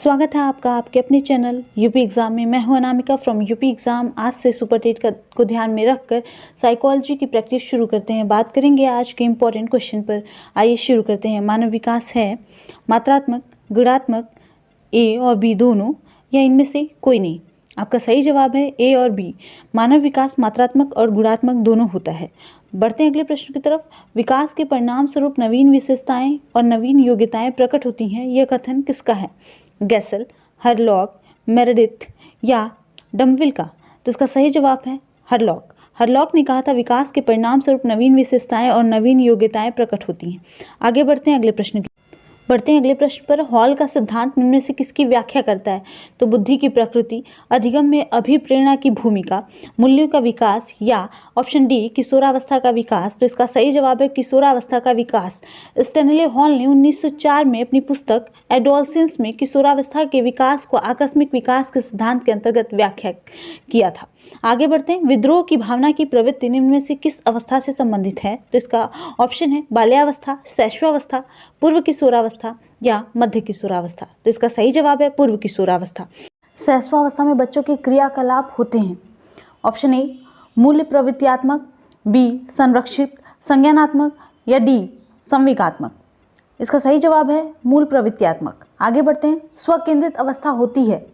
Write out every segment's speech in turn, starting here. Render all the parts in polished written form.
स्वागत है आपका आपके अपने चैनल यूपी एग्ज़ाम में। मैं हूं अनामिका फ्रॉम यूपी एग्ज़ाम। आज से सुपर टेट को ध्यान में रखकर साइकोलॉजी की प्रैक्टिस शुरू करते हैं। बात करेंगे आज के इम्पोर्टेंट क्वेश्चन पर। आइए शुरू करते हैं। मानव विकास है मात्रात्मक, गुणात्मक, ए और बी दोनों, या इनमें से कोई नहीं? आपका सही जवाब है ए और बी। मानव विकास मात्रात्मक और गुणात्मक दोनों होता है। बढ़ते हैं अगले प्रश्न की तरफ। विकास के परिणाम स्वरूप नवीन विशेषताएं और नवीन योग्यताएं प्रकट होती हैं, यह कथन किसका है? गैसल, हरलॉक, मेरेडिथ या डमविल का? तो इसका सही जवाब है हरलॉक। हरलॉक ने कहा था विकास के परिणाम स्वरूप नवीन विशेषताएं और नवीन योग्यताएं प्रकट होती हैं। आगे बढ़ते हैं अगले प्रश्न पर। हॉल का सिद्धांत निम्न में से किसकी व्याख्या करता है? तो बुद्धि की प्रकृति, अधिगम में अभिप्रेरणा की भूमिका, मूल्यों का विकास, या ऑप्शन डी किशोरावस्था का विकास? तो इसका सही जवाब है किशोरावस्था का विकास। स्टैनले हॉल ने 1904 में अपनी पुस्तक एडोलसेंस में किशोरावस्था के विकास को आकस्मिक विकास के सिद्धांत के अंतर्गत व्याख्या किया था। आगे बढ़ते हैं। विद्रोह की भावना की प्रवृत्ति निम्न में से किस अवस्था से संबंधित है? तो इसका ऑप्शन है बाल्यावस्था, शैशवावस्था, पूर्व किशोरावस्था या मध्य किशोरावस्था? तो इसका सही जवाब है पूर्व किशोरावस्था। शैशवावस्था में बच्चों के क्रियाकलाप होते हैं। ऑप्शन ए मूल्य प्रवृत्त्यात्मक, बी संरक्षित संज्ञानात्मक, या डी संवेगात्मक? इसका सही जवाब है मूल प्रवृत्त्यात्मक। आगे बढ़ते हैं। स्वकेंद्रित अवस्था होती है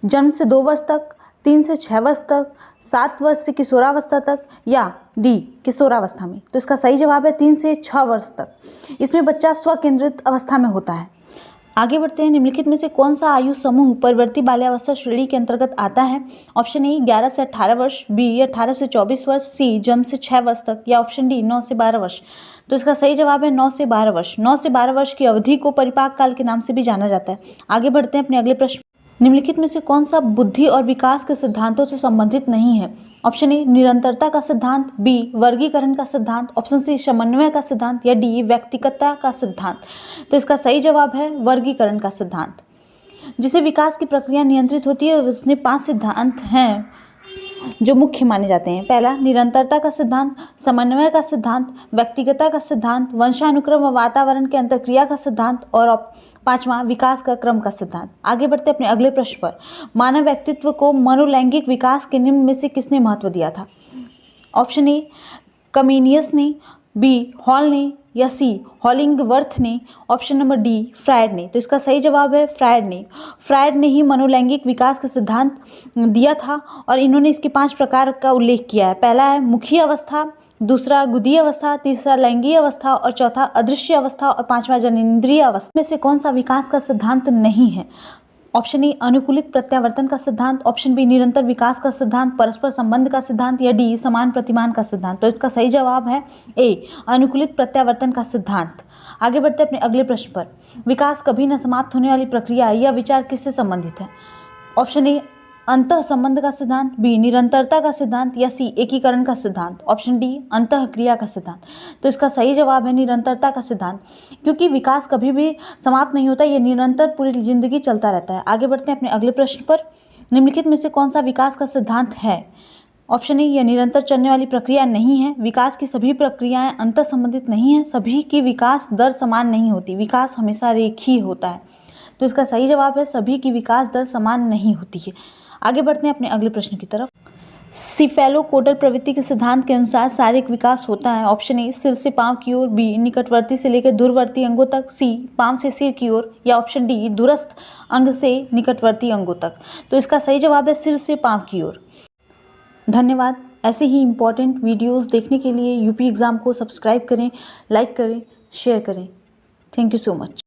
जन्म से 2 वर्ष तक, 3 से 6 वर्ष तक, 7 वर्ष से किशोरावस्था तक, या डी किशोरावस्था में? तो इसका सही जवाब है 3 से 6 वर्ष तक। इसमें बच्चा स्वकेंद्रित अवस्था में होता है। आगे बढ़ते हैं। निम्नलिखित में से कौन सा आयु समूह परवर्ती बाल्यावस्था श्रेणी के अंतर्गत आता है? ऑप्शन ए 11 से 18 वर्ष, बी 18 से 24 वर्ष, सी जन्म से 6 वर्ष तक, या ऑप्शन डी 9 से 12 वर्ष? तो इसका सही जवाब है 9 से 12 वर्ष। 9 से 12 वर्ष की अवधि को परिपाक काल के नाम से भी जाना जाता है। आगे बढ़ते हैं अपने अगले प्रश्न। निम्नलिखित में से कौन सा बुद्धि और विकास के सिद्धांतों से संबंधित नहीं है? ऑप्शन ए निरंतरता का सिद्धांत, बी वर्गीकरण का सिद्धांत, ऑप्शन सी समन्वय का सिद्धांत, या डी व्यक्तिगतता का सिद्धांत? तो इसका सही जवाब है वर्गीकरण का सिद्धांत। जिसे विकास की प्रक्रिया नियंत्रित होती है उसमें 5 सिद्धांत हैं जो मुख्य माने जाते हैं। पहला निरंतरता का सिद्धांत, समन्वय का सिद्धांत, व्यक्तिगतता का सिद्धांत, वंशानुक्रम व वातावरण के अंतर्क्रिया का सिद्धांत, और 5वां विकास का क्रम का सिद्धांत। आगे बढ़ते अपने अगले प्रश्न पर। मानव व्यक्तित्व को मनोलैंगिक विकास के निम्न में से किसने महत्व दिया था? ऑप्शन ए कमेनियस ने, बी हॉल ने, या सी हॉलिंगवर्थ ने, ऑप्शन नंबर डी फ्रायड ने? तो इसका सही जवाब है फ्रायड ने। फ्रायड ने ही मनोलैंगिक विकास का सिद्धांत दिया था और इन्होंने इसके 5 प्रकार का उल्लेख किया है। पहला है मुखी अवस्था, दूसरा गुदीय अवस्था, तीसरा लैंगिक अवस्था, और चौथा अदृश्य अवस्था, और 5वां जनेंद्रिय अवस्था। में से कौन सा विकास का सिद्धांत नहीं है? ऑप्शन ए अनुकूलित प्रत्यावर्तन का सिद्धांत, ऑप्शन बी निरंतर विकास का सिद्धांत, परस्पर संबंध का सिद्धांत, या डी समान प्रतिमान का सिद्धांत? तो इसका सही जवाब है ए अनुकूलित प्रत्यावर्तन का सिद्धांत। आगे बढ़ते हैं अपने अगले प्रश्न पर। विकास कभी न समाप्त होने वाली प्रक्रिया या विचार किससे संबंधित है? ऑप्शन ए अंतः संबंध का सिद्धांत, बी निरंतरता का सिद्धांत, या सी एकीकरण का सिद्धांत, ऑप्शन डी अंतः क्रिया का सिद्धांत? तो इसका सही जवाब है निरंतरता का सिद्धांत, क्योंकि विकास कभी भी समाप्त नहीं होता, ये निरंतर पूरी जिंदगी चलता रहता है। आगे बढ़ते हैं अपने अगले प्रश्न पर। निम्नलिखित में से कौन सा विकास का सिद्धांत है? ऑप्शन ए यह निरंतर चलने वाली प्रक्रिया नहीं है। विकास की सभी प्रक्रियाएं अंतर संबंधित नहीं है। सभी की विकास दर समान नहीं होती, विकास हमेशा रेखीय होता है। तो इसका सही जवाब है सभी की विकास दर समान नहीं होती है। आगे बढ़ते हैं अपने अगले प्रश्न की तरफ। सिफेलोकोडल प्रवृत्ति के सिद्धांत के अनुसार शारीरिक विकास होता है। ऑप्शन ए सिर से पांव की ओर, बी निकटवर्ती से लेकर दूरवर्ती अंगों तक, सी पांव से सिर की ओर, या ऑप्शन डी दूरस्थ अंग से निकटवर्ती अंगों तक? तो इसका सही जवाब है सिर से पांव की ओर। धन्यवाद। ऐसे ही इम्पोर्टेंट वीडियोस देखने के लिए यूपी एग्ज़ाम को सब्सक्राइब करें, लाइक करें, शेयर करें। Thank you so much.